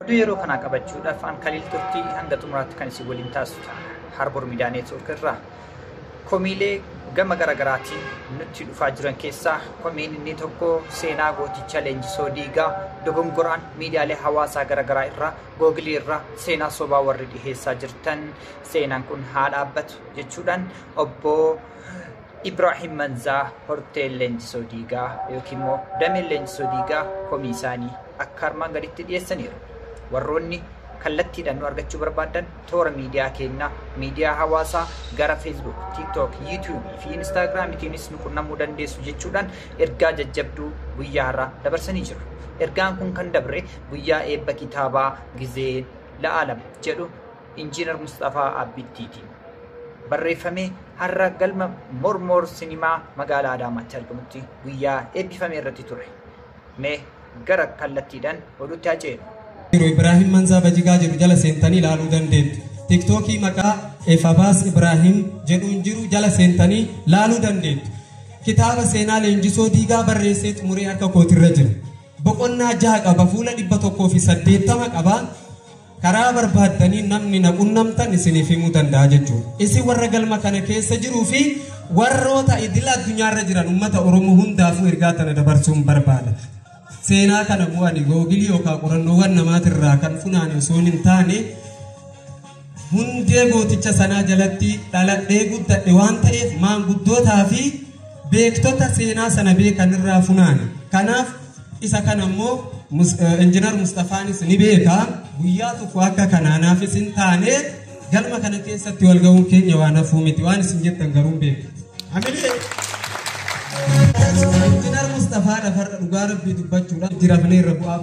Yeroo kana qabachuudhaaf aan Khalil Turtii hanga xumuraatti kan isin waliin taasisu Harbor Media Network irraa komiilee gama garaagaraatiin nutti dhufaa jiran keessaa komiin inni tokko seenaa gooticha Leenjisoo Diigaa dogongoraan miidiyaalee hawaasaa garaagaraa irraa Google irraa seenaa sobaa warri dhiheessaa jirtan seenaan kun haa dhaabbatu jechuudhaan obbo Ibrahim Manzaa Horteel Leenjisoo Diigaa yookiin immoo dameen Leenjisoo Diigaa komii isaanii akka armaan gaditti dhiyeessaniiru. Warroonni kallattiidhaan nu argachuu barbaadan toora miidiyaa keenya miidiyaa hawaasaa gara Facebook, TikTok, YouTube fi Instagram ittiinis nu qunnamuu dandeessu jechuudhaan ergaa jajjabduu guyyaa har'aa dabarsanii jiru. Ergaan kun kan dabre guyyaa eebba kitaabaa Gizee La'aalam jedhu Injiinar Mustafaa Abbittiitiin barreeffamee har'a galma Mormor Sinimaa magaalaa Adaamaatti argamutti guyyaa eebbifame irratti ture. Mee gara kallattiidhaan oduutti haa ceenu. Ibrahim Manzaa Bajigaa jedhu jala seentanii ilaaluu dandeettu. TikTokii maqaa Efabaas Ibrahim jedhuun jiru jala seentanii ilaaluu dandeettu. Kitaaba seenaa Leenjisoo Diigaa barreessee xumuree harka kootirra jira. Boqonnaa 6 qaba, fuula 180 qaba. Karaa barbaaddanii namni na qunnamtan isiniif himuu danda'a jechuudha. Isin warra galma kana keessa jiruu fi warroota idila addunyaarra jiran uummata Oromoo hundaafuu ergaa tana dabarsuun barbaada. Seenaa kana bu'anii googilii yookaan qorannoowwan namaatirraa kan funaane osoo hin taane hundee gooticha sanaa jalatti dhaladhee guddadhe waan ta'eef maanguddootaa fi beektota seenaa sana beekanirraa funaane. Kanaaf isa kana immoo Injiinar Mustafaanis ni beeka. Guyyaa tokko akka kanaanaafis hin taane galma kana keessatti wal ga'uun keenya waan hafuu miti, waan isin jettan garuu beeku. Injiinar Mustafaa dhafarra dhugaa rabbii dubbachuudhaan jirafnee irra bu'aa